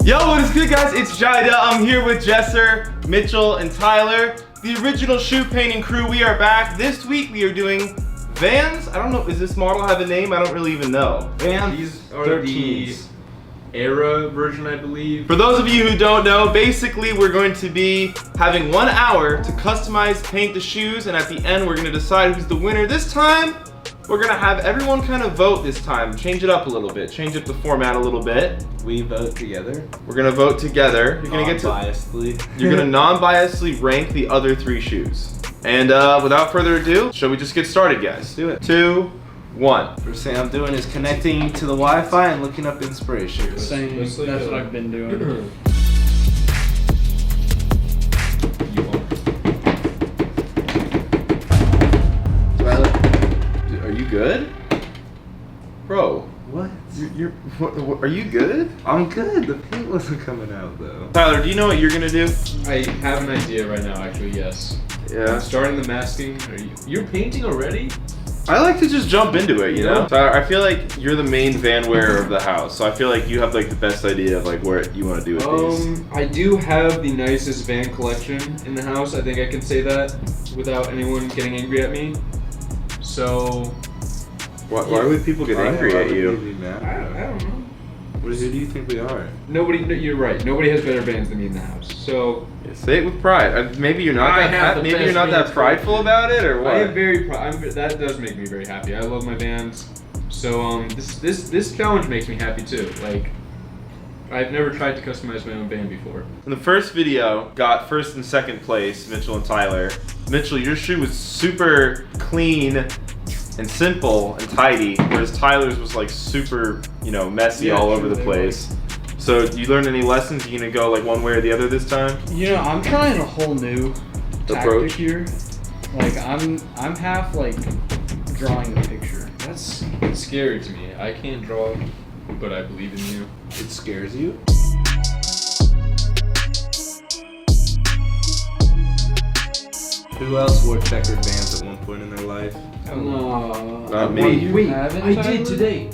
Yo, what is good, guys? It's Jiedel. I'm here with Jesser, Mitchell, and Tyler, the original shoe painting crew. We are back. This week we are doing Vans. I don't know, does this model have a name? I don't really even know. Vans. These are the Era version, I believe. For those of you who don't know, basically we're going to be having 1 hour to customize, paint the shoes, and at the end we're going to decide who's the winner. This time, we're going to have everyone kind of vote this time. Change it up a little bit. Change up the format a little bit. We vote together. We're going to vote together. You're going to get to You're going to non-biasedly rank the other 3 shoes. And without further ado, shall we just get started, guys? Let's do it. 2, 1. First thing I'm doing is connecting to the Wi-Fi and looking up inspiration. Same. That's what I've been doing. Are you good? Bro. What? Are you good? I'm good. The paint wasn't coming out though. Tyler, do you know what you're gonna do? I have an idea right now, actually, yes. Yeah. I'm starting the masking. You're painting already? I like to just jump into it, you know? Tyler, I feel like you're the main van wearer of the house, so I feel like you have like the best idea of like what you want to do with these. I do have the nicest van collection in the house. I think I can say that without anyone getting angry at me. So Why would people get angry at you? I don't know. Who do you think we are? Nobody. You're right. Nobody has better vans than me in the house. So Yeah, say it with pride. Maybe you're not maybe you're not that prideful about it, or what? I am very proud. That does make me very happy. I love my vans. So this challenge makes me happy too. Like, I've never tried to customize my own van before. In the first video, got first and second place, Mitchell and Tyler. Mitchell, your shoe was super clean and simple and tidy, whereas Tyler's was like super, you know, messy all over the place. So, you learned any lessons? You gonna go like one way or the other this time? You know, I'm trying a whole new Approach tactic here. Like I'm half like drawing the picture. That's scary to me. I can't draw, but I believe in you. It scares you? Who else wore checkered Vans at one point in their life? No. Not me. Wait, haven't, I Tyler? did today.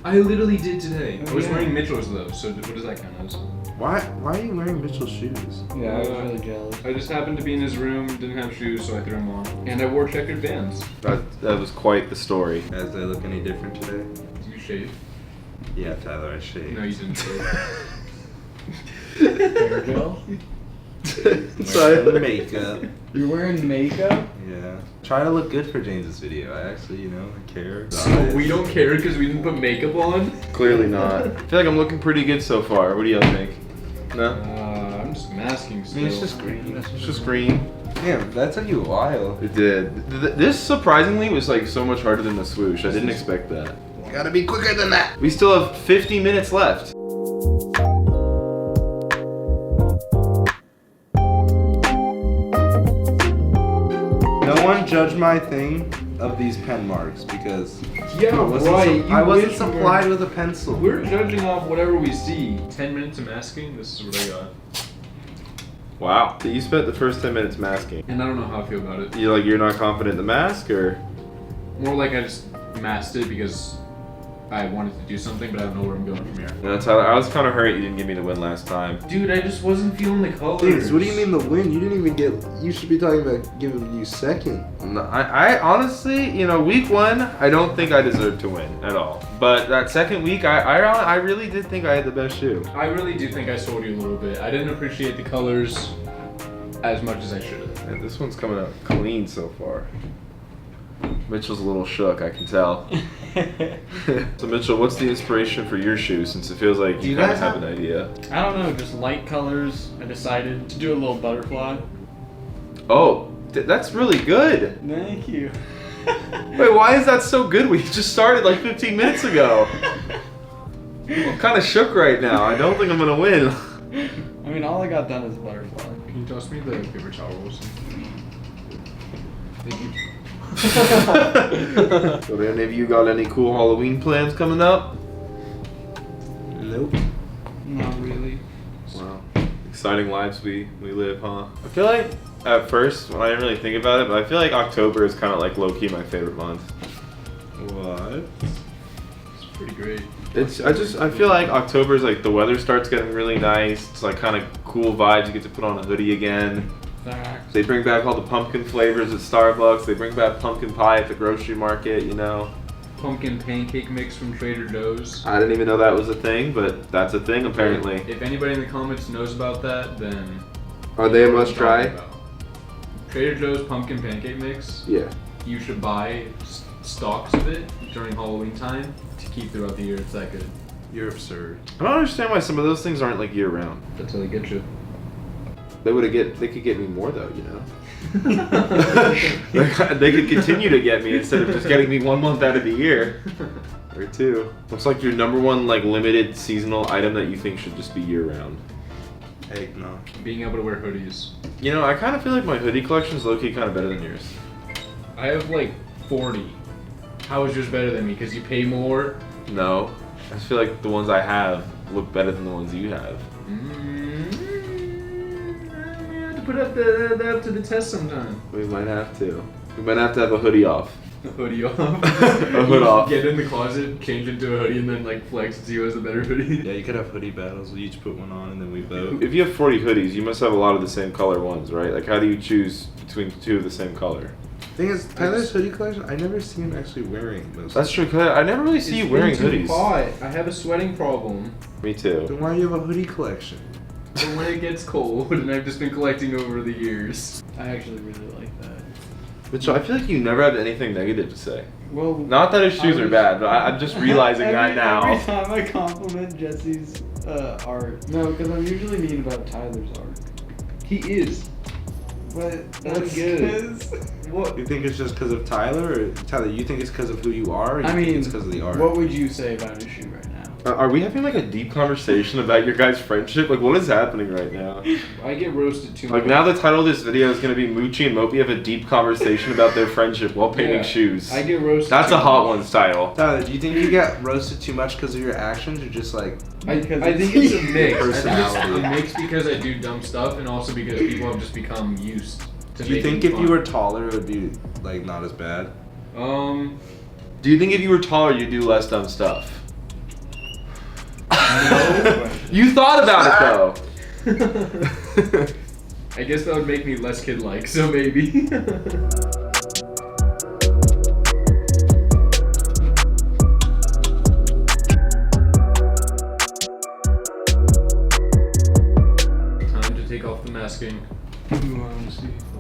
I literally did today. I was yeah. wearing Mitchell's though, so what does that count as? Why are you wearing Mitchell's shoes? Yeah, I was really jealous. I just happened to be in his room, didn't have shoes, so I threw them on. And I wore checkered Vans. That was quite the story. Guys, do I look any different today? Did you shave? Yeah, Tyler, I shaved. No, you didn't shave. Hair gel? Wearing makeup. You're wearing makeup? Yeah. Try to look good for James's video. I actually, I care. So we don't care because we didn't put makeup on? Clearly not. I feel like I'm looking pretty good so far. What do y'all think? No? I'm just masking I still. mean, it's just green. It's just green. Damn, that took you a while. It did. This surprisingly was like so much harder than the swoosh. I didn't expect that. Gotta be quicker than that. We still have 50 minutes left. No one judge my thing of these pen marks because Yeah, I wasn't supplied with a pencil. We're judging off whatever we see. 10 minutes of masking, this is what I got. Wow. So you spent the first 10 minutes masking. And I don't know how I feel about it. You're not confident in the mask, or? More like I just masked it because I wanted to do something, but I don't know where I'm going from here. No, Tyler, I was kind of hurt you didn't give me the win last time. Dude, I just wasn't feeling the colors. Dude, what do you mean the win? You didn't even get. You should be talking about giving you second. I honestly, week 1, I don't think I deserved to win at all. But that second week, I really did think I had the best shoe. I really do think I sold you a little bit. I didn't appreciate the colors as much as I should have. And this one's coming out clean so far. Mitchell's a little shook, I can tell. So Mitchell, what's the inspiration for your shoe, since it feels like you kind of have an idea? I don't know, just light colors. I decided to do a little butterfly. Oh, that's really good. Thank you. Wait, why is that so good? We just started like 15 minutes ago. I'm kind of shook right now. I don't think I'm gonna win. I mean, all I got done is butterfly. Can you toss me the paper towels? Thank you. So any of you got any cool Halloween plans coming up? Nope. Not really. Wow. Exciting lives we live, huh? I feel like at first, when I didn't really think about it, but I feel like October is kind of like low-key my favorite month. What? It's pretty great. I feel like October is like the weather starts getting really nice. It's like kind of cool vibes. You get to put on a hoodie again. Facts. They bring back all the pumpkin flavors at Starbucks. They bring back pumpkin pie at the grocery market, you know. Pumpkin pancake mix from Trader Joe's. I didn't even know that was a thing, but that's a thing apparently. If anybody in the comments knows about that, then Are they a know what must I'm try? talking about. Trader Joe's pumpkin pancake mix. Yeah. You should buy stocks of it during Halloween time to keep throughout the year. It's that good. You're absurd. I don't understand why some of those things aren't like year round. That's how they get you. They could get me more though, you know. They could continue to get me instead of just getting me 1 month out of the year. Or 2. What's like your number one like limited seasonal item that you think should just be year round? Eggnog. Being able to wear hoodies. You know, I kind of feel like my hoodie collection is low-key kind of better than yours. I have like 40. How is yours better than me? Because you pay more? No, I just feel like the ones I have look better than the ones you have. I have to put up that up to the test sometime. We might have to. We might have to have a hoodie off. A hoodie off. A hood off. Get in the closet, change into a hoodie, and then like flex and see who has the better hoodie. Yeah, you could have hoodie battles. We each put one on and then we vote. If you have 40 hoodies, you must have a lot of the same color ones, right? Like, how do you choose between 2 of the same color? Thing is, Tyler's hoodie collection, I never see him actually wearing most. That's true, 'cause I never really see you wearing hoodies. Hot. I have a sweating problem. Me too. Then why do you have a hoodie collection? But when it gets cold, and I've just been collecting over the years. I actually really like that. Mitchell, I feel like you never have anything negative to say. Well, Not that his shoes are bad, but I'm just realizing that now. Every time I compliment Jesse's art. No, because I'm usually mean about Tyler's art. He is. But That's good. What? You think it's just because of Tyler? Or Tyler, you think it's because of who you are? Or you I think mean, it's because of the art? what would you say about his shoe right now? Are we having like a deep conversation about your guys' friendship? Like, what is happening right now? I get roasted too much. Like, now the title of this video is going to be Moochie and Mopi have a deep conversation about their friendship while painting Yeah. shoes. I get roasted. That's too a hot much. one's title. Tyler, do you think you get roasted too much because of your actions, or just like I Because think it's a mix. I think it's Personality. a mix because I do dumb stuff, and also because people have just become used to do you making think if fun. you were taller, it would be like not as bad? Do you think if you were taller, you'd do less dumb stuff? No. You thought about it though. I guess that would make me less kid-like, so maybe. Time to take off the masking.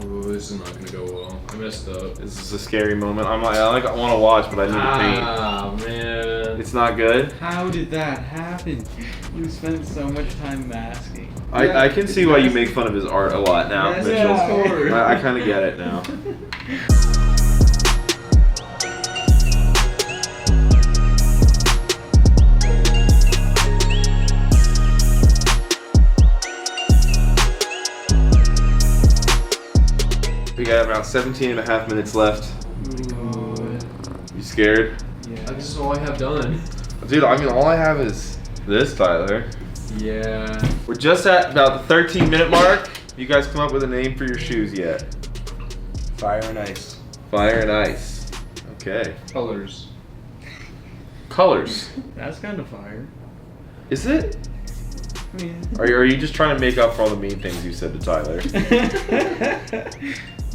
Oh, this is not gonna go well. I messed up. This is a scary moment. I want to watch, but I need to paint. Ah, man. It's not good. How did that happen? You spent so much time masking. I can see why you make fun of his art a lot now, Yes, Mitchell. of course. I kind of get it now. We got about 17 and a half minutes left. You scared? Yeah. This is all I have done. Dude, I mean, all I have is this, Tyler. Yeah. We're just at about the 13-minute mark. You guys come up with a name for your shoes yet? Fire and ice. Fire and ice. Okay. Colors. Colors. That's kind of fire. Is it? I mean. Are you just trying to make up for all the mean things you said to Tyler?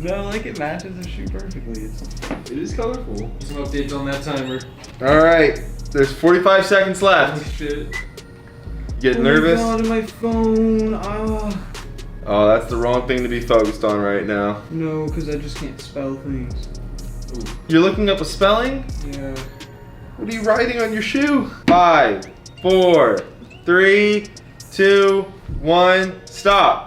No, like it matches the shoe perfectly. It is colorful. Some updates on that timer. All right. There's 45 seconds Oh left. shit. Get nervous? Oh my phone. Ah. Oh, that's the wrong thing to be focused on right now. No, because I just can't spell things. You're looking up a spelling? Yeah. What are you writing on your shoe? 5, 4, 3, 2, 1, stop.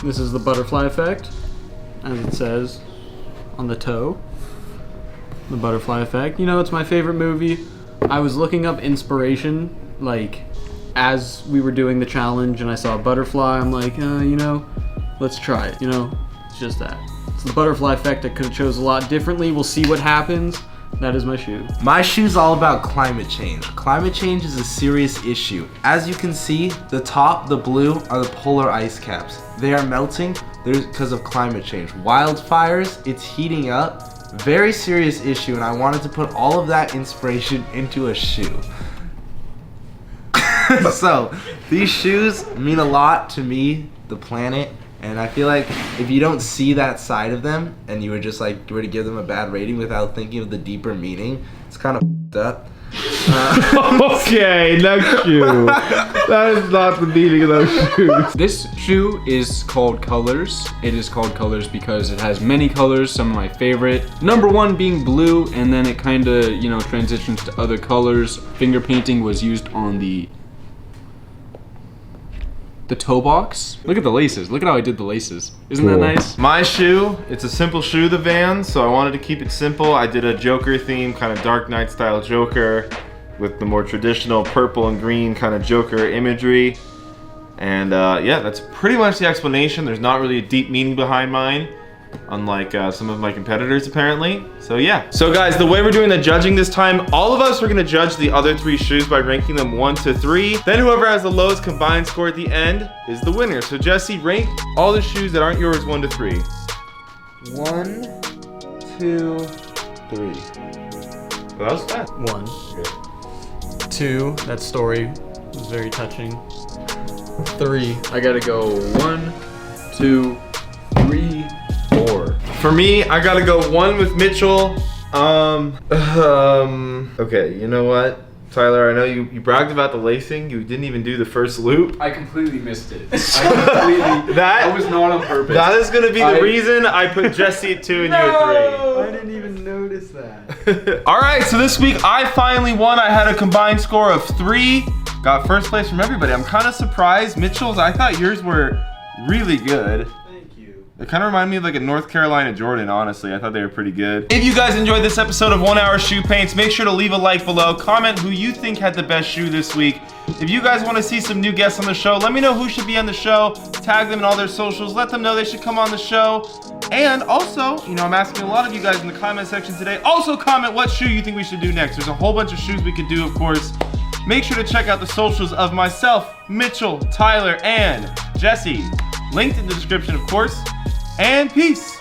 This is the butterfly effect, as it says on the toe. The butterfly effect. You know, it's my favorite movie. I was looking up inspiration, like, as we were doing the challenge, and I saw a butterfly. I'm like, you know, let's try it, you know? It's just that. It's the butterfly effect. I could have chose a lot differently. We'll see what happens. That is my shoe. My shoe's all about climate change. Climate change is a serious issue. As you can see, the top, the blue, are the polar ice caps. They are melting because of climate change. Wildfires, it's heating up. Very serious issue, and I wanted to put all of that inspiration into a shoe. So, these shoes mean a lot to me, the planet, and I feel like if you don't see that side of them and you were just like, were to give them a bad rating without thinking of the deeper meaning, it's kind of f***ed up. Okay, next shoe. That is not the meaning of those shoes. This shoe is called Colors. It is called Colors because it has many colors, some of my favorite. Number one being blue, and then it kind of, you know, transitions to other colors. Finger painting was used on the toe box. Look at the laces. Look at how I did the laces. Isn't that nice? My shoe, it's a simple shoe, the Vans, so I wanted to keep it simple. I did a Joker theme, kind of Dark Knight style Joker with the more traditional purple and green kind of Joker imagery. And yeah, that's pretty much the explanation. There's not really a deep meaning behind mine, unlike some of my competitors apparently. So yeah. So guys, the way we're doing the judging this time, all of us are gonna judge the other 3 shoes by ranking them 1 to 3. Then whoever has the lowest combined score at the end is the winner. So Jesse, rank all the shoes that aren't yours 1 to 3. 1, 2, 3. Well, that was fast. 1. 2, that story was very touching. 3. I gotta go 1, 2, 3, 4. For me, I gotta go 1 with Mitchell. Okay, you know what? Tyler, I know you bragged about the lacing. You didn't even do the first loop. I completely missed it. That was not on purpose. That is gonna be the reason I put Jesse at 2 and you at 3. I didn't even notice that. All right, so this week I finally won. I had a combined score of 3. Got first place from everybody. I'm kind of surprised. Mitchell's, I thought yours were really good. It kind of reminded me of like a North Carolina Jordan, honestly. I thought they were pretty good. If you guys enjoyed this episode of 1 Hour Shoe Paints, make sure to leave a like below. Comment who you think had the best shoe this week. If you guys want to see some new guests on the show, let me know who should be on the show. Tag them in all their socials. Let them know they should come on the show. And also, you know, I'm asking a lot of you guys in the comment section today. Also comment what shoe you think we should do next. There's a whole bunch of shoes we could do, of course. Make sure to check out the socials of myself, Mitchell, Tyler, and Jesse. Linked in the description, of course. And peace.